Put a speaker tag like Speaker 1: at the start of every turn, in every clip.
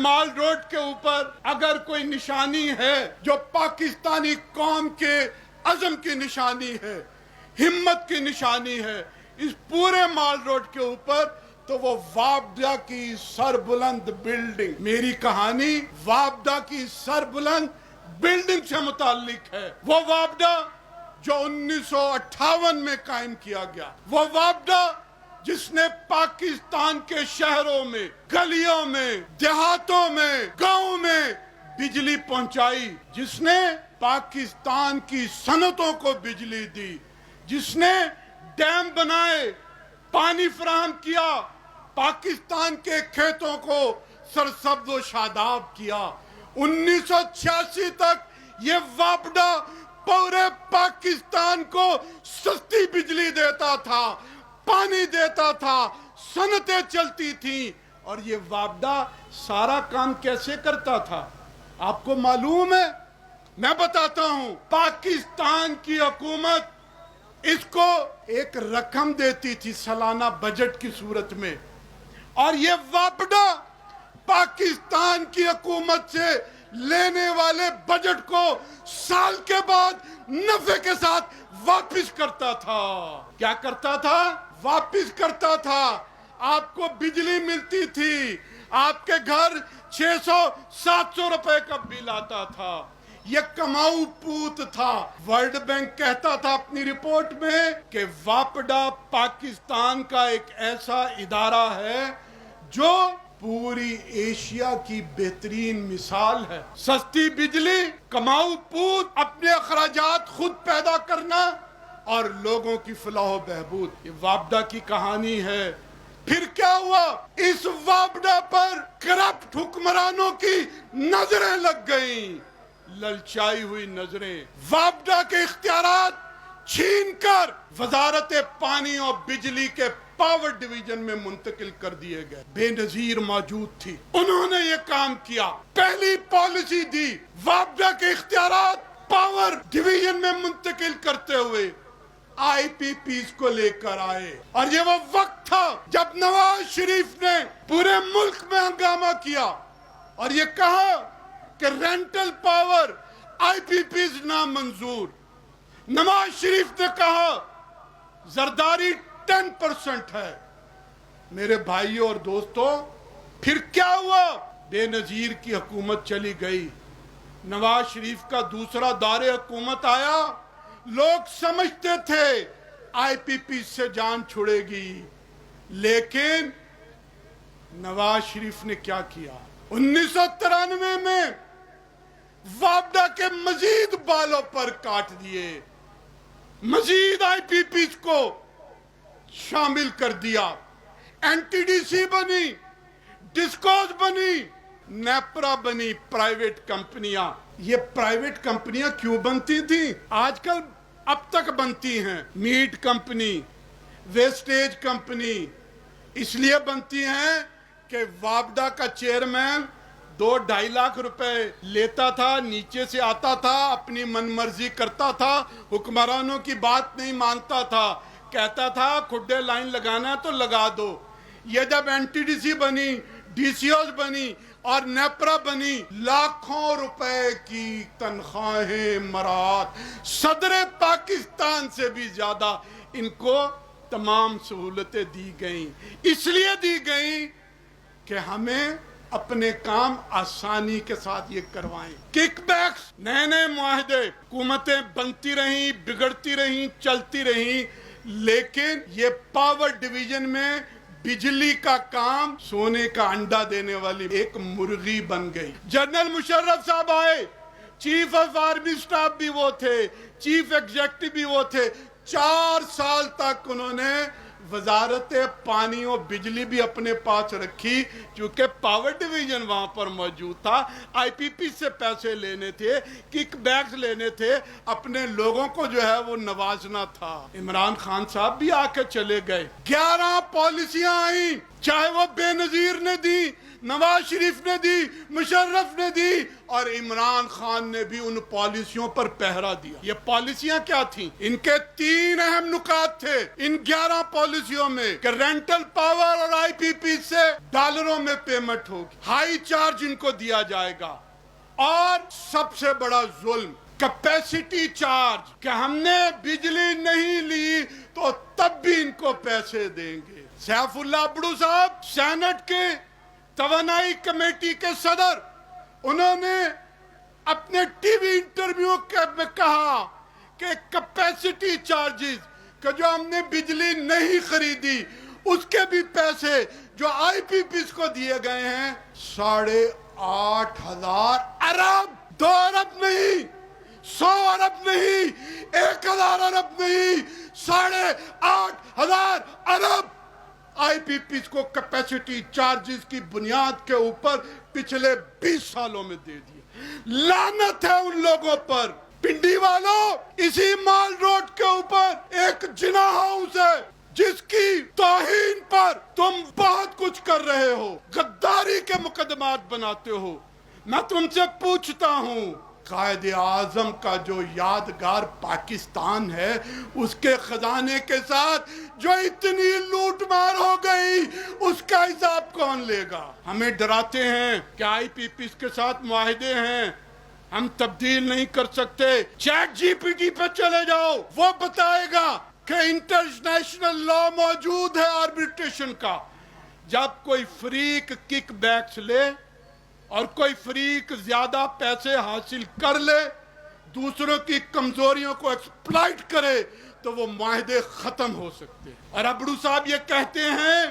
Speaker 1: مال road کے اوپر اگر کوئی نشانی ہے جو پاکستانی قوم کے عزم کی نشانی ہے، ہمت کی نشانی ہے اس پورے مال روڈ کے اوپر، تو وہ وابڈا کی سربلند بلڈنگ، میری کہانی وابڈا کی سربلند بلڈنگ سے متعلق ہے۔ وہ وابڈا جو 1958 میں قائم کیا گیا، وہ وابڈا جس نے پاکستان کے شہروں میں، گلیوں میں، دیہاتوں میں، گاؤں میں بجلی پہنچائی، جس نے پاکستان کی صنعتوں کو بجلی دی، جس نے ڈیم بنائے، پانی فراہم کیا، پاکستان کے کھیتوں کو سرسبز و شاداب کیا۔ 1986 تک یہ وابڈا پورے پاکستان کو سستی بجلی دیتا تھا، پانی دیتا تھا، صنعتیں چلتی تھیں۔ اور یہ وابڈا سارا کام کیسے کرتا تھا آپ کو معلوم ہے؟ میں بتاتا ہوں۔ پاکستان کی حکومت اس کو ایک رقم دیتی تھی سالانہ بجٹ کی صورت میں، اور یہ وابڈا پاکستان کی حکومت سے لینے والے بجٹ کو سال کے بعد نفع کے ساتھ واپس کرتا تھا۔ کیا کرتا تھا؟ واپس کرتا تھا۔ آپ کو بجلی ملتی تھی، آپ کے گھر 600-700 روپے کا بل آتا تھا۔ یہ کماؤ پوت تھا۔ ورلڈ بینک کہتا تھا اپنی رپورٹ میں کہ وابڈا پاکستان کا ایک ایسا ادارہ ہے جو پوری ایشیا کی بہترین مثال ہے۔ سستی بجلی، کماؤ پوت، اپنے اخراجات خود پیدا کرنا اور لوگوں کی فلاح و بہبود، یہ وابڈا کی کہانی ہے۔ پھر کیا ہوا؟ اس وابڈا پر کرپٹ حکمرانوں کی نظریں لگ گئیں، للچائی ہوئی نظریں۔ وابڈا کے اختیارات چھین کر وزارت پانی اور بجلی کے پاور ڈویژن میں منتقل کر دیے گئے۔ بے نظیر موجود تھی، انہوں نے یہ کام کیا، پہلی پالیسی دی، وابڈا کے اختیارات پاور ڈویژن میں منتقل کرتے ہوئے آئی پی پیز کو لے کر آئے۔ اور یہ وہ وقت تھا جب نواز شریف نے پورے ملک میں ہنگامہ کیا اور یہ کہا کہ rental power I P Ps نامنظور۔ نواز شریف نے کہا زرداری 10% ہے۔ میرے بھائیوں اور دوستوں، پھر کیا ہوا؟ بے نظیر کی حکومت چلی گئی، نواز شریف کا دوسرا دور حکومت آیا۔ لوگ سمجھتے تھے آئی پی پی سے جان چھڑے گی، لیکن نواز شریف نے کیا کیا؟ 1993 میں وابڈا کے مزید بالوں پر کاٹ دیے، مزید آئی پی پی کو شامل کر دیا، این ٹی ڈی سی بنی، ڈسکوز بنی، نیپرا بنی، پرائیویٹ کمپنیاں۔ یہ پرائیویٹ کمپنیاں کیوں بنتی تھیں؟ آج کل اب تک بنتی ہیں۔ میٹ کمپنی، ویسٹیج کمپنی اس لیے بنتی ہیں کہ وابڈا کا چیئرمین 2-2.5 لاکھ روپے لیتا تھا، نیچے سے آتا تھا، اپنی من مرضی کرتا تھا، حکمرانوں کی بات نہیں مانتا تھا، کہتا تھا کھڈے لائن لگانا ہے تو لگا دو۔ یہ جب این ٹی ڈی سی بنی، ڈی سی اوز بنی اور نیپرا بنی، لاکھوں روپے کی تنخواہیں مراد، صدر پاکستان سے بھی زیادہ ان کو تمام سہولتیں دی گئیں۔ اس لیے دی گئیں کہ ہمیں اپنے کام آسانی کے ساتھ یہ کروائیں۔ کک بیکس، نئے نئے معاہدے، حکومتیں بنتی رہیں، بگڑتی رہیں، چلتی رہیں، لیکن یہ پاور ڈویژن میں بجلی کا کام سونے کا انڈا دینے والی ایک مرغی بن گئی۔ جنرل مشرف صاحب آئے، چیف آف آرمی سٹاف بھی وہ تھے، چیف ایگزیکٹو بھی وہ تھے۔ 4 سال تک انہوں نے وزارت پانی اور بجلی بھی اپنے پاس رکھی، چونکہ پاور ڈویژن وہاں پر موجود تھا۔ آئی پی پی سے پیسے لینے تھے، کک بیکس لینے تھے، اپنے لوگوں کو جو ہے وہ نوازنا تھا۔ عمران خان صاحب بھی آ کے چلے گئے، 11 پالیسیاں آئیں، چاہے وہ بے نظیر نے دی، نواز شریف نے دی، مشرف نے دی، اور عمران خان نے بھی ان پالیسیوں پر پہرا دیا۔ یہ پالیسیاں کیا تھیں؟ ان کے 3 اہم نکات تھے ان 11 پالیسیوں میں کہ رینٹل پاور اور آئی پی پی سے ڈالروں میں پیمنٹ ہوگی، ہائی چارج ان کو دیا جائے گا، اور سب سے بڑا ظلم کیپیسٹی چارج، کہ ہم نے بجلی نہیں لی تو تب بھی ان کو پیسے دیں گے۔ سیف اللہ ابڑو صاحب سینٹ کے توانائی کمیٹی کے صدر، انہوں نے اپنے ٹی وی انٹرویو میں کہا کہ کیپیسٹی چارجز کہ جو ہم نے بجلی نہیں خریدی اس کے بھی پیسے جو آئی پی پیز کو دیے گئے ہیں 8,500 ارب، 2 ارب نہیں، 100 ارب نہیں، 1,000 ارب نہیں، 8,500 ارب آئی پی پیز کو کیپیسٹی چارجز کی بنیاد کے اوپر پچھلے 20 سالوں میں دے دیے۔ لعنت ہے ان لوگوں پر۔ پنڈی والوں، اسی مال روڈ کے اوپر ایک جنا ہاؤس ہے جس کی توہین پر تم بہت کچھ کر رہے ہو، غداری کے مقدمات بناتے ہو۔ میں تم سے پوچھتا ہوں، قائد اعظم کا جو یادگار پاکستان ہے اس کے خزانے کے ساتھ جو اتنی لوٹ مار ہو گئی اس کا حساب کون لے گا؟ ہمیں ڈراتے ہیں کہ آئی پی پیز کے ساتھ معاہدے ہیں، ہم تبدیل نہیں کر سکتے۔ چیٹ جی پی ٹی پہ چلے جاؤ، وہ بتائے گا کہ انٹرنیشنل لا موجود ہے آربیٹریشن کا۔ جب کوئی فریق کک بیکس لے اور کوئی فریق زیادہ پیسے حاصل کر لے، دوسروں کی کمزوریوں کو ایکسپلائٹ کرے، تو وہ معاہدے ختم ہو سکتے ہیں۔ اور ابڑو صاحب یہ کہتے ہیں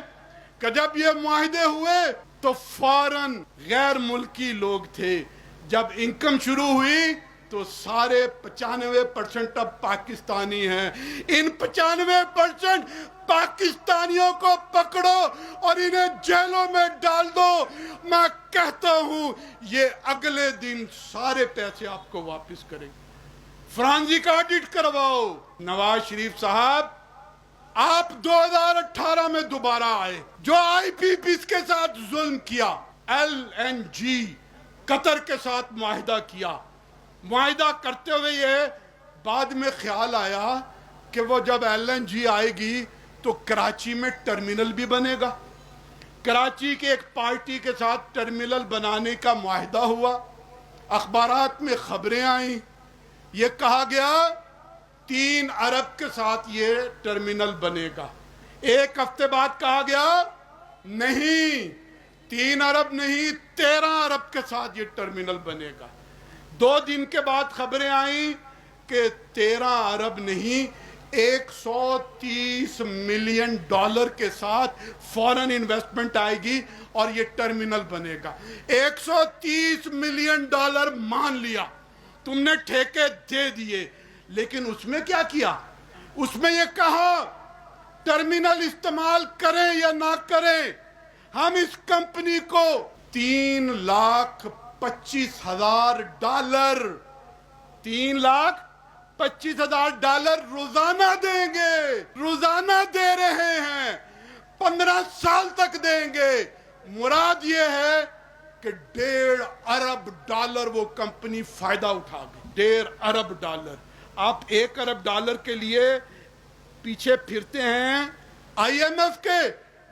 Speaker 1: کہ جب یہ معاہدے ہوئے تو فوراً غیر ملکی لوگ تھے، جب انکم شروع ہوئی تو سارے 95% اب پاکستانی ہیں۔ ان 95% پاکستانیوں کو پکڑو اور انہیں جیلوں میں ڈال دو، میں کہتا ہوں یہ اگلے دن سارے پیسے آپ کو واپس کریں گے۔ Forensic audit کرواؤ۔ نواز شریف صاحب، آپ 2018 میں دوبارہ آئے، جو آئی پی پیز کے ساتھ ظلم کیا، ایل این جی قطر کے ساتھ معاہدہ کیا، معاہدہ کرتے ہوئے یہ بعد میں خیال آیا کہ وہ جب ایل این جی آئے گی تو کراچی میں ٹرمینل بھی بنے گا۔ کراچی کے ایک پارٹی کے ساتھ ٹرمینل بنانے کا معاہدہ ہوا، اخبارات میں خبریں آئیں، یہ کہا گیا 3 ارب کے ساتھ یہ ٹرمینل بنے گا۔ ایک ہفتے بعد کہا گیا نہیں، 3 ارب نہیں، 13 ارب کے ساتھ یہ ٹرمینل بنے گا۔ 2 دن کے بعد خبریں آئیں کہ 13 ارب نہیں، 130 ملین ڈالر کے ساتھ فورن انویسٹمنٹ آئے گی اور یہ ٹرمینل بنے گا۔ 130 ملین ڈالر مان لیا، تم نے ٹھیکے دے دیے، لیکن اس میں کیا کیا؟ اس میں یہ کہا ٹرمینل استعمال کریں یا نہ کریں، ہم اس کمپنی کو 3,25,000 ڈالر، 3,25,000 ڈالر روزانہ دیں گے، روزانہ دے رہے ہیں، 15 سال تک دیں گے۔ مراد یہ ہے کہ 1.5 ارب ڈالر وہ کمپنی فائدہ اٹھا گئی، 1.5 ارب ڈالر۔ آپ 1 ارب ڈالر کے لیے پیچھے پھرتے ہیں آئی ایم ایف کے،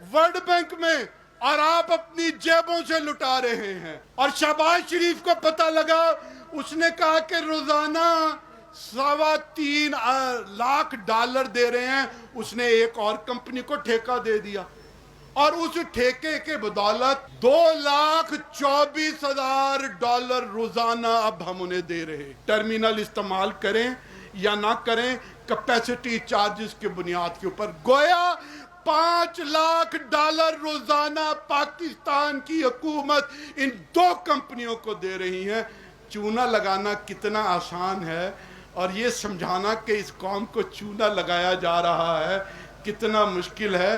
Speaker 1: ورلڈ بینک میں، اور آپ اپنی جیبوں سے لٹا رہے ہیں۔ اور شہباز شریف کو پتہ لگا، اس نے کہا کہ روزانہ 3.25 لاکھ ڈالر دے رہے ہیں، اس نے ایک اور کمپنی کو ٹھیکہ دے دیا، اور اس ٹھیکے کے بدولت 2,24,000 ڈالر روزانہ اب ہم انہیں دے رہے ہیں۔ ٹرمینل استعمال کریں یا نہ کریں، کیپیسٹی چارجز کی بنیاد کے اوپر گویا 5 لاکھ ڈالر روزانہ پاکستان کی حکومت ان 2 کمپنیوں کو دے رہی ہے۔ چونا لگانا کتنا آسان ہے، اور یہ سمجھانا کہ اس قوم کو چونا لگایا جا رہا ہے کتنا مشکل ہے۔